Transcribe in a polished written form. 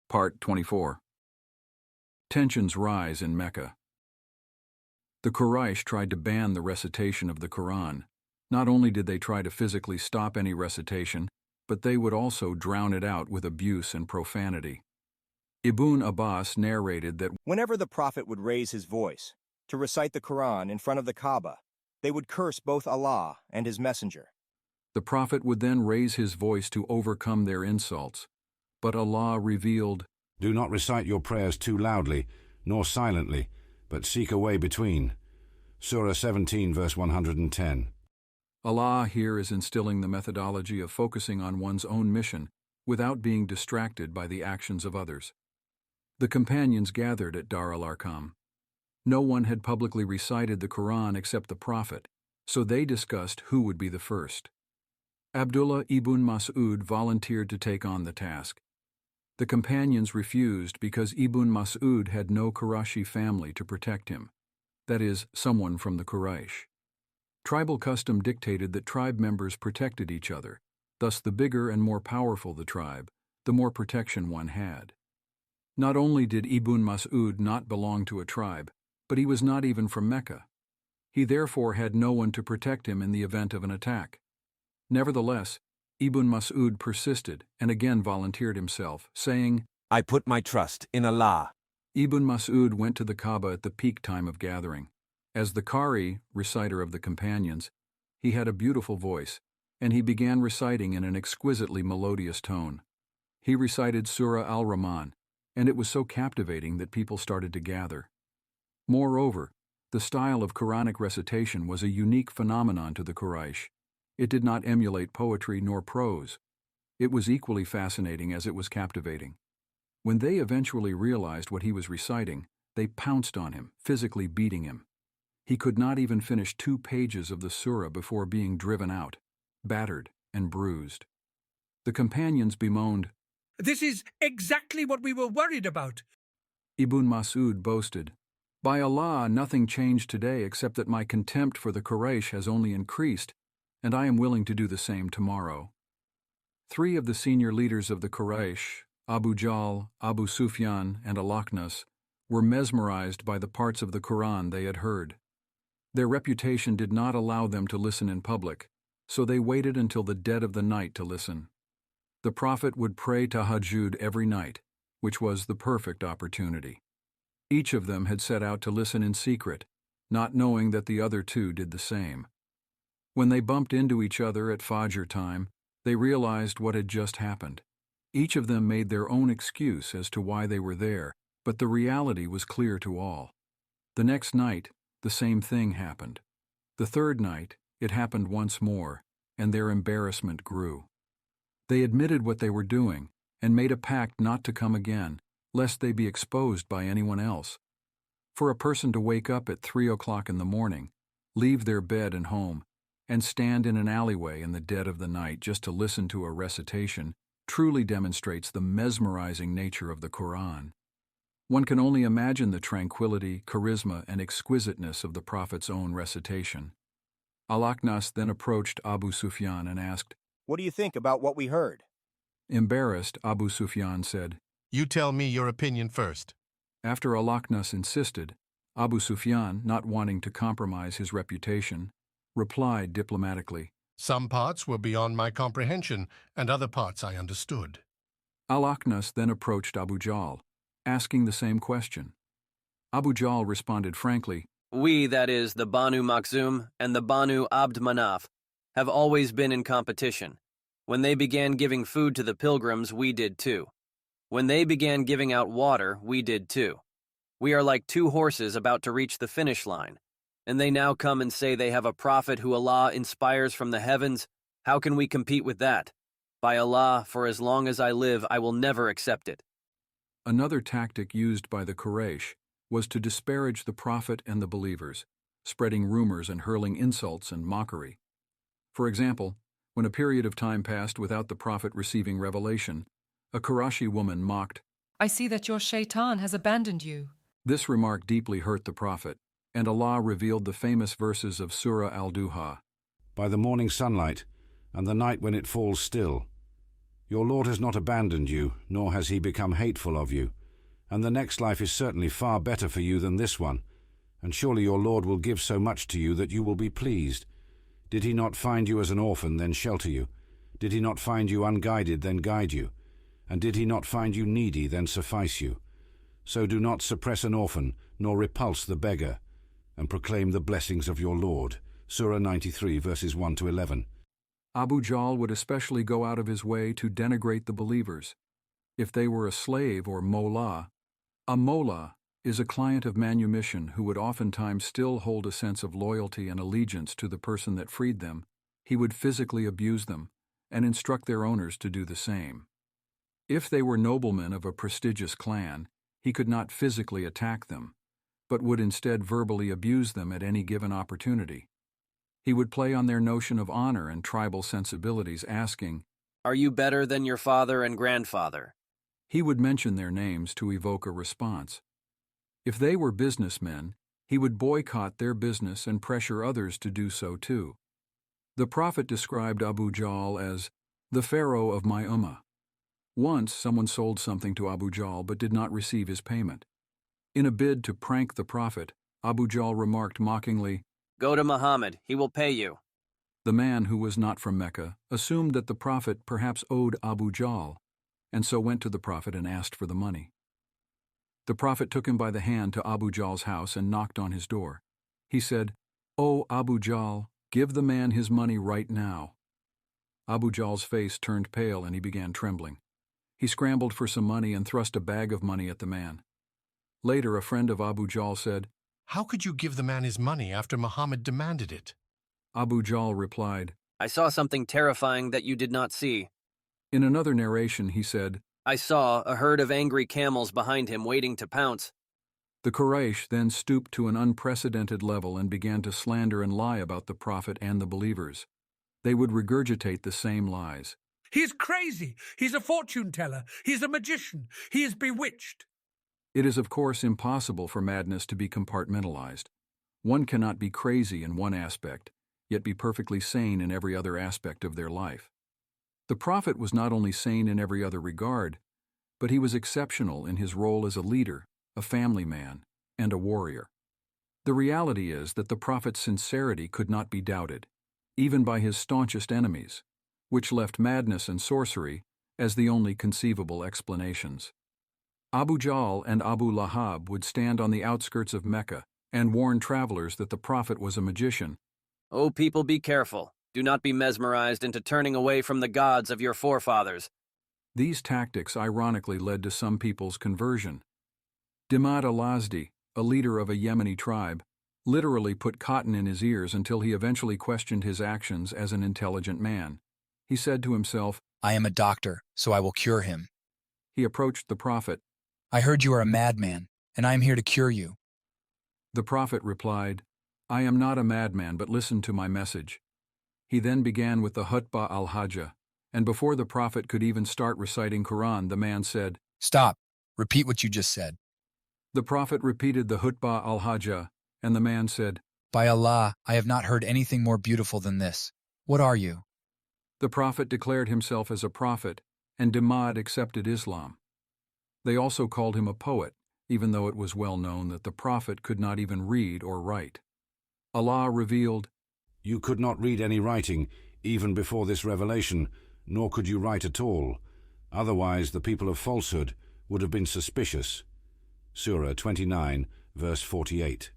Part 24. Tensions rise in Mecca. The Quraysh tried to ban the recitation of the Quran. Not only did they try to physically stop any recitation, but they would also drown it out with abuse and profanity. Ibn Abbas narrated that whenever the Prophet would raise his voice to recite the Quran in front of the Kaaba, they would curse both Allah and His Messenger. the Prophet would then raise his voice to overcome their insults. But Allah revealed, Do not recite your prayers too loudly, nor silently, but seek a way between. Surah 17, verse 110. Allah here is instilling the methodology of focusing on one's own mission without being distracted by the actions of others. The companions gathered at Dar al-Arqam. No one had publicly recited the Quran except the Prophet, so they discussed who would be the first. Abdullah ibn Mas'ud volunteered to take on the task. The companions refused because Ibn Mas'ud had no Qurashi family to protect him, that is, someone from the Quraysh. Tribal custom dictated that tribe members protected each other, thus the bigger and more powerful the tribe, the more protection one had. Not only did Ibn Mas'ud not belong to a tribe, but he was not even from Mecca. He therefore had no one to protect him in the event of an attack. Nevertheless, Ibn Mas'ud persisted and again volunteered himself, saying, I put my trust in Allah. Ibn Mas'ud went to the Kaaba at the peak time of gathering. As the Qari, reciter of the companions, he had a beautiful voice, and he began reciting in an exquisitely melodious tone. He recited Surah Al-Rahman, and it was so captivating that people started to gather. Moreover, the style of Quranic recitation was a unique phenomenon to the Quraysh. It did not emulate poetry nor prose. It was equally fascinating as it was captivating. When they eventually realized what he was reciting, they pounced on him, physically beating him. He could not even finish 2 pages of the surah before being driven out, battered and bruised. The companions bemoaned, This is exactly what we were worried about. Ibn Mas'ud boasted, By Allah, nothing changed today except that my contempt for the Quraysh has only increased, and I am willing to do the same tomorrow. 3 of the senior leaders of the Quraysh, Abu Jahl, Abu Sufyan, and Al-Aqnas, were mesmerized by the parts of the Quran they had heard. Their reputation did not allow them to listen in public, so they waited until the dead of the night to listen. The Prophet would pray tahajjud every night, which was the perfect opportunity. Each of them had set out to listen in secret, not knowing that the other 2 did the same. When they bumped into each other at Fajr time, they realized what had just happened. Each of them made their own excuse as to why they were there, but the reality was clear to all. The next night, the same thing happened. The 3rd night, it happened once more, and their embarrassment grew. They admitted what they were doing and made a pact not to come again, lest they be exposed by anyone else. For a person to wake up at 3 o'clock in the morning, leave their bed and home, and stand in an alleyway in the dead of the night just to listen to a recitation truly demonstrates the mesmerizing nature of the Quran. One can only imagine the tranquility, charisma, and exquisiteness of the Prophet's own recitation. Al-Aqnas then approached Abu Sufyan and asked, What do you think about what we heard? Embarrassed, Abu Sufyan said, You tell me your opinion first. After Al-Aqnas insisted, Abu Sufyan, not wanting to compromise his reputation, replied diplomatically, Some parts were beyond my comprehension, and other parts I understood. Al-Aqnas then approached Abu Jahl, asking the same question. Abu Jahl responded frankly, We, that is, the Banu Makhzum and the Banu Abd Manaf, have always been in competition. When they began giving food to the pilgrims, we did too. When they began giving out water, we did too. We are like 2 horses about to reach the finish line. And they now come and say they have a prophet who Allah inspires from the heavens. How can we compete with that? By Allah, for as long as I live, I will never accept it. Another tactic used by the Quraysh was to disparage the Prophet and the believers, spreading rumors and hurling insults and mockery. For example, when a period of time passed without the Prophet receiving revelation, a Qurashi woman mocked, I see that your shaitan has abandoned you. This remark deeply hurt the Prophet, and Allah revealed the famous verses of Surah Al-Duha. By the morning sunlight, and the night when it falls still, Your Lord has not abandoned you, nor has he become hateful of you. And the next life is certainly far better for you than this one. And surely your Lord will give so much to you that you will be pleased. Did he not find you as an orphan, then shelter you? Did he not find you unguided, then guide you? And did he not find you needy, then suffice you? So do not suppress an orphan, nor repulse the beggar, and proclaim the blessings of your Lord. Surah 93, verses 1 to 11. Abu Jahl would especially go out of his way to denigrate the believers. If they were a slave or mola, a mola is a client of manumission who would oftentimes still hold a sense of loyalty and allegiance to the person that freed them. He would physically abuse them and instruct their owners to do the same. If they were noblemen of a prestigious clan, he could not physically attack them, but would instead verbally abuse them at any given opportunity. He would play on their notion of honor and tribal sensibilities, asking, Are you better than your father and grandfather? He would mention their names to evoke a response. If they were businessmen, he would boycott their business and pressure others to do so too. The Prophet described Abu Jahl as the Pharaoh of my ummah. Once someone sold something to Abu Jahl but did not receive his payment. In a bid to prank the Prophet, Abu Jahl remarked mockingly, Go to Muhammad, he will pay you. The man, who was not from Mecca, assumed that the Prophet perhaps owed Abu Jahl, and so went to the Prophet and asked for the money. The Prophet took him by the hand to Abu Jahl's house and knocked on his door. He said, O Abu Jahl, give the man his money right now. Abu Jahl's face turned pale and he began trembling. He scrambled for some money and thrust a bag of money at the man. Later, a friend of Abu Jahl said, How could you give the man his money after Muhammad demanded it? Abu Jahl replied, I saw something terrifying that you did not see. In another narration, he said, I saw a herd of angry camels behind him waiting to pounce. The Quraysh then stooped to an unprecedented level and began to slander and lie about the Prophet and the believers. They would regurgitate the same lies. He's crazy. He's a fortune teller. He's a magician. He is bewitched. It is, of course, impossible for madness to be compartmentalized. One cannot be crazy in one aspect, yet be perfectly sane in every other aspect of their life. The Prophet was not only sane in every other regard, but he was exceptional in his role as a leader, a family man, and a warrior. The reality is that the Prophet's sincerity could not be doubted, even by his staunchest enemies, which left madness and sorcery as the only conceivable explanations. Abu Jahl and Abu Lahab would stand on the outskirts of Mecca and warn travelers that the Prophet was a magician. O people, be careful. Do not be mesmerized into turning away from the gods of your forefathers. These tactics ironically led to some people's conversion. Dimad al-Azdi, a leader of a Yemeni tribe, literally put cotton in his ears until he eventually questioned his actions as an intelligent man. He said to himself, I am a doctor, so I will cure him. He approached the Prophet. I heard you are a madman, and I am here to cure you. The Prophet replied, I am not a madman, but listen to my message. He then began with the Hutbah al-Hajjah, and before the Prophet could even start reciting Quran, the man said, Stop. Repeat what you just said. The Prophet repeated the Hutbah al-Hajjah, and the man said, By Allah, I have not heard anything more beautiful than this. What are you? The Prophet declared himself as a prophet, and Dimad accepted Islam. They also called him a poet, even though it was well known that the Prophet could not even read or write. Allah revealed, You could not read any writing, even before this revelation, nor could you write at all. Otherwise the people of falsehood would have been suspicious. Surah 29, verse 48.